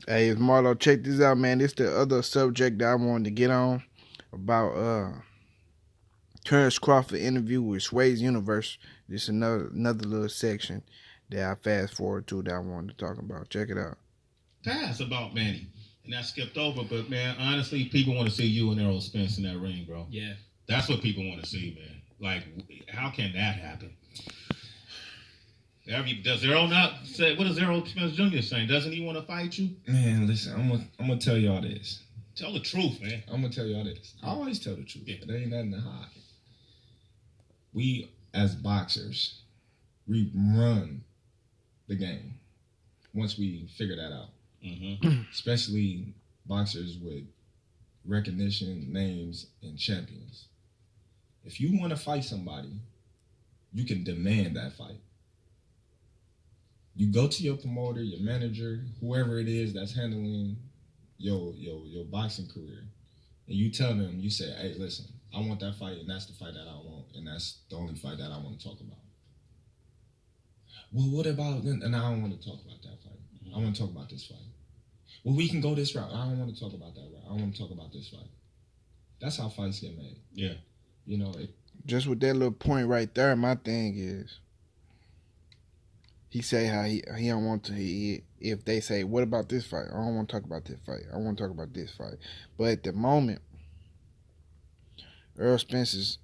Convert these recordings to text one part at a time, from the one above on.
Hey, Marlo, check this out, man. This the other subject that I wanted to get on about Terence Crawford interview with Sway's Universe. This another little section that I fast forward to that I wanted to talk about. Check it out. Pass about Manny. And I skipped over, but man, honestly, people want to see you and Errol Spence in that ring, bro. Yeah. That's what people want to see, man. Like, how can that happen? Does Errol not say? What is Errol Spence Jr. saying? Doesn't he want to fight you? Man, listen, I'm gonna tell y'all this. Tell the truth, man. I'm gonna tell y'all this. I always tell the truth. Yeah. There ain't nothing to hide. We as boxers, we run the game once we figure that out. Mm-hmm. Especially boxers with recognition, names, and champions. If you want to fight somebody, you can demand that fight. You go to your promoter, your manager, whoever it is that's handling your boxing career, and you tell them, you say, hey, listen, I want that fight, and that's the fight that I want, and that's the only fight that I want to talk about. Well, what about, and I don't want to talk about that fight. I want to talk about this fight. Well, we can go this route. I don't want to talk about that route. I want to talk about this fight. That's how fights get made. Yeah. You know, Just with that little point right there, my thing is, he say how he don't want to. If they say, what about this fight? I don't want to talk about this fight. I want to talk about this fight. But at the moment, Errol Spence is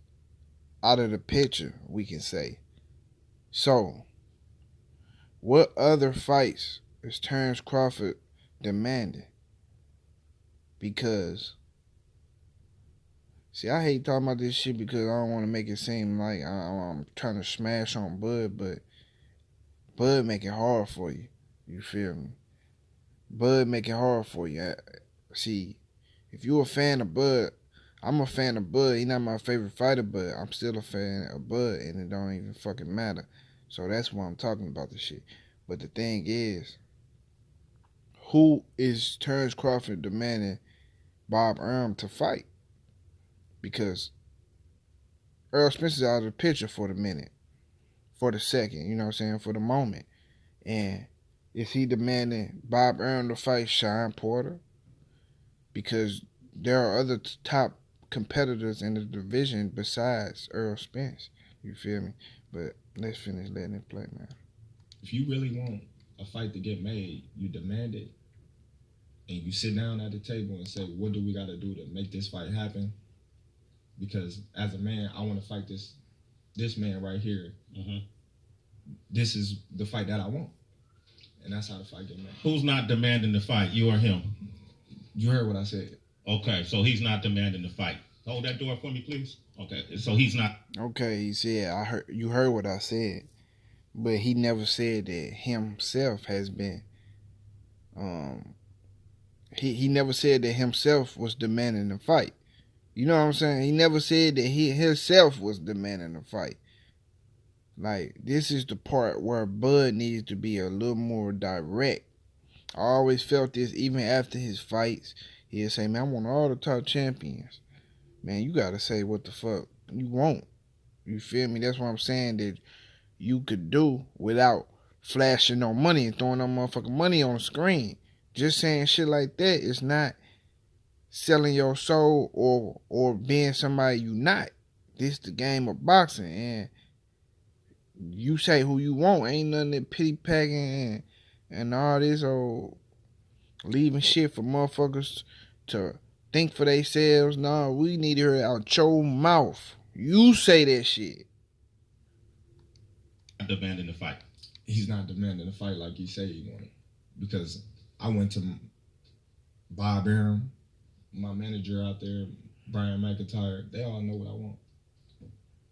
out of the picture, we can say. So, what other fights is Terence Crawford demanding? Because, see, I hate talking about this shit because I don't want to make it seem like I'm trying to smash on Bud, but Bud make it hard for you. You feel me? Bud make it hard for you. See, if you a fan of Bud, I'm a fan of Bud. He not my favorite fighter, but I'm still a fan of Bud, and it don't even fucking matter. So that's why I'm talking about this shit. But the thing is, who is Terence Crawford demanding Bob Arum to fight? Because Errol Spence is out of the picture for the minute. For the second, you know what I'm saying? For the moment. And is he demanding Bob Arum to fight Sean Porter? Because there are other top competitors in the division besides Errol Spence. You feel me? But let's finish letting it play, man. If you really want a fight to get made, you demand it. And you sit down at the table and say, what do we got to do to make this fight happen? Because as a man, I want to fight this man right here. Mm-hmm. This is the fight that I want. And that's how the fight get made. Who's not demanding the fight, you or him? You heard what I said. Okay, so he's not demanding the fight. Hold that door for me, please. Okay, so he's not. Okay, he said, you heard what I said. But he never said that himself has been, he never said that himself was demanding the fight. You know what I'm saying? He never said that he himself was demanding the fight. Like, this is the part where Bud needs to be a little more direct. I always felt this even after his fights. He'd say, man, I want all the top champions. Man, you got to say what the fuck you want. You feel me? That's what I'm saying that you could do without flashing no money and throwing no motherfucking money on the screen. Just saying shit like that is not selling your soul or being somebody you not. This the game of boxing, and you say who you want. Ain't nothing that pity packing and all this old leaving shit for motherfuckers to think for themselves. Nah, we need to hear it out your mouth. You say that shit. Demanding the fight. He's not demanding the fight like he said he wanted. Because I went to Bob Arum, my manager out there, Brian McIntyre. They all know what I want.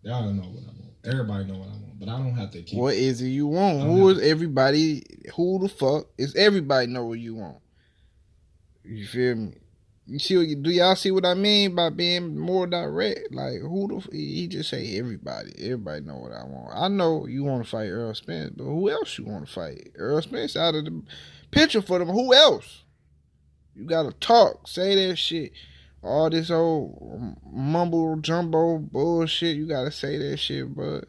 They all know what I want. Everybody know what I want. But I don't have to keep. What is it you want? Who is everybody? Who the fuck is everybody know what you want? You feel me? You see? Do y'all see what I mean by being more direct? Like, he just say everybody. Everybody know what I want. I know you want to fight Errol Spence, but who else you want to fight? Errol Spence out of the picture for them. Who else? You gotta talk. Say that shit. All this old mumble jumbo bullshit. You gotta say that shit, bro.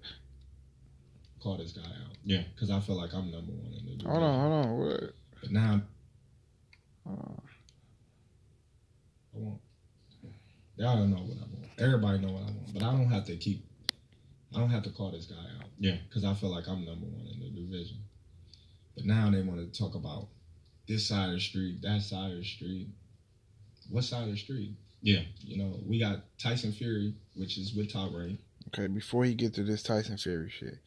Call this guy out. Yeah. Because I feel like I'm number one in the division. Hold on. What? But now I want. Y'all don't know what I want. Everybody know what I want, but I don't have to call this guy out. Yeah. Because I feel like I'm number one in the division. But now they want to talk about this side of the street, that side of the street. What side of the street? Yeah. You know, we got Tyson Fury, which is with Top Rank. Okay, before he get to this Tyson Fury shit,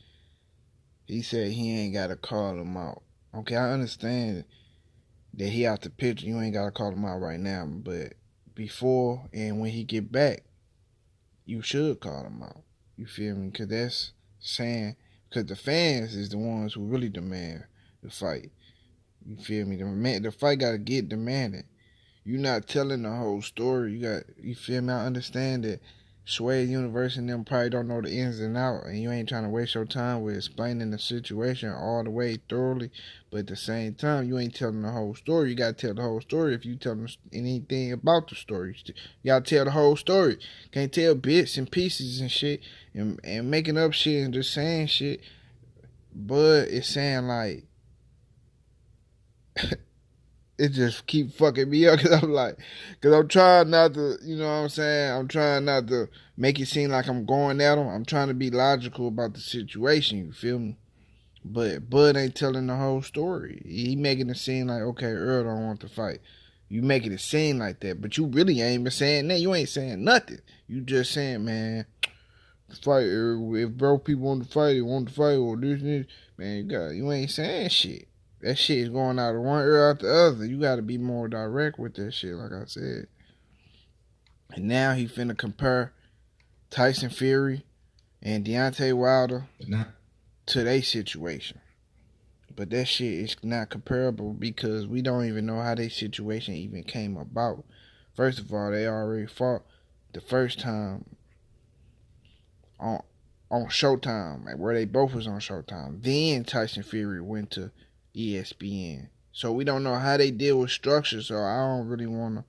he said he ain't got to call him out. Okay, I understand that he out the picture. You ain't got to call him out right now. But before and when he get back, you should call him out. You feel me? Because that's saying, because the fans is the ones who really demand the fight. You feel me? The fight got to get demanded. You not telling the whole story. You feel me? I understand that Sway Universe and them probably don't know the ins and outs, and you ain't trying to waste your time with explaining the situation all the way thoroughly. But at the same time, you ain't telling the whole story. You gotta tell the whole story if you telling anything about the story. You gotta tell the whole story. Can't tell bits and pieces and shit and making up shit and just saying shit. But it's saying like it just keep fucking me up because I'm trying not to, you know what I'm saying? I'm trying not to make it seem like I'm going at him. I'm trying to be logical about the situation, you feel me? But Bud ain't telling the whole story. He making it seem like, okay, Earl don't want to fight. You making it seem like that, but you really ain't been saying that. You ain't saying nothing. You just saying, man, fight. If broke people want to fight, they want to fight, or this. Man, you ain't saying shit. That shit is going out of one ear out the other. You got to be more direct with that shit, like I said. And now he finna compare Tyson Fury and Deontay Wilder to their situation. But that shit is not comparable because we don't even know how their situation even came about. First of all, they already fought the first time on Showtime, where they both was on Showtime. Then Tyson Fury went to ESPN. So we don't know how they deal with structure, so I don't really want to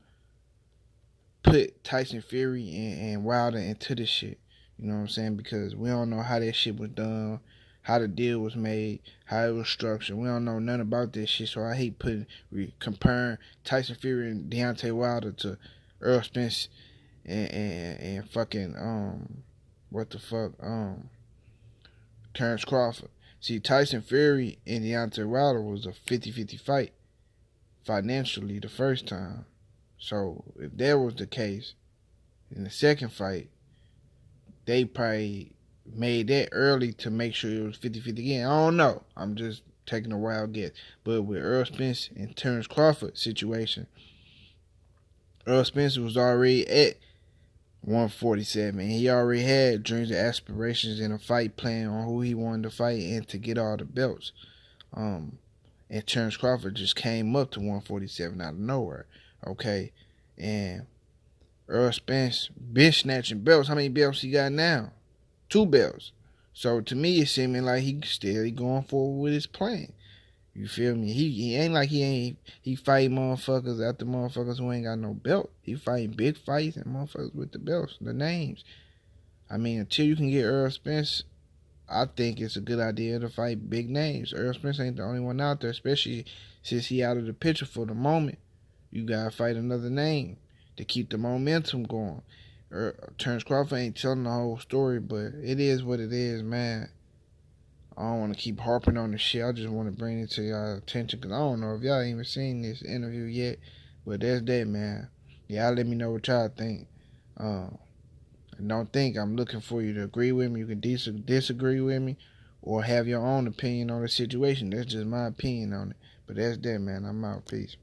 put Tyson Fury and Wilder into this shit. You know what I'm saying? Because we don't know how that shit was done, how the deal was made, how it was structured. We don't know nothing about this shit, so I hate comparing Tyson Fury and Deontay Wilder to Errol Spence and fucking Terence Crawford. See, Tyson Fury and Deontay Wilder was a 50-50 fight financially the first time. So if that was the case, in the second fight, they probably made that early to make sure it was 50-50 again. I don't know. I'm just taking a wild guess. But with Errol Spence and Terence Crawford situation, Errol Spence was already at 147. And he already had dreams and aspirations in a fight plan on who he wanted to fight and to get all the belts. And Terence Crawford just came up to 147 out of nowhere. Okay. And Errol Spence been snatching belts. How many belts he got now? 2 belts. So to me, it's seeming like he still going forward with his plan. You feel me? He ain't like he fighting motherfuckers after motherfuckers who ain't got no belt. He fighting big fights and motherfuckers with the belts, the names. I mean, until you can get Errol Spence, I think it's a good idea to fight big names. Errol Spence ain't the only one out there, especially since he out of the picture for the moment. You gotta fight another name to keep the momentum going. Terence Crawford ain't telling the whole story, but it is what it is, man. I don't want to keep harping on the shit. I just want to bring it to y'all attention because I don't know if y'all even seen this interview yet. But that's that, man. Y'all let me know what y'all think. And don't think I'm looking for you to agree with me. You can disagree with me or have your own opinion on the situation. That's just my opinion on it. But that's that, man. I'm out. Peace.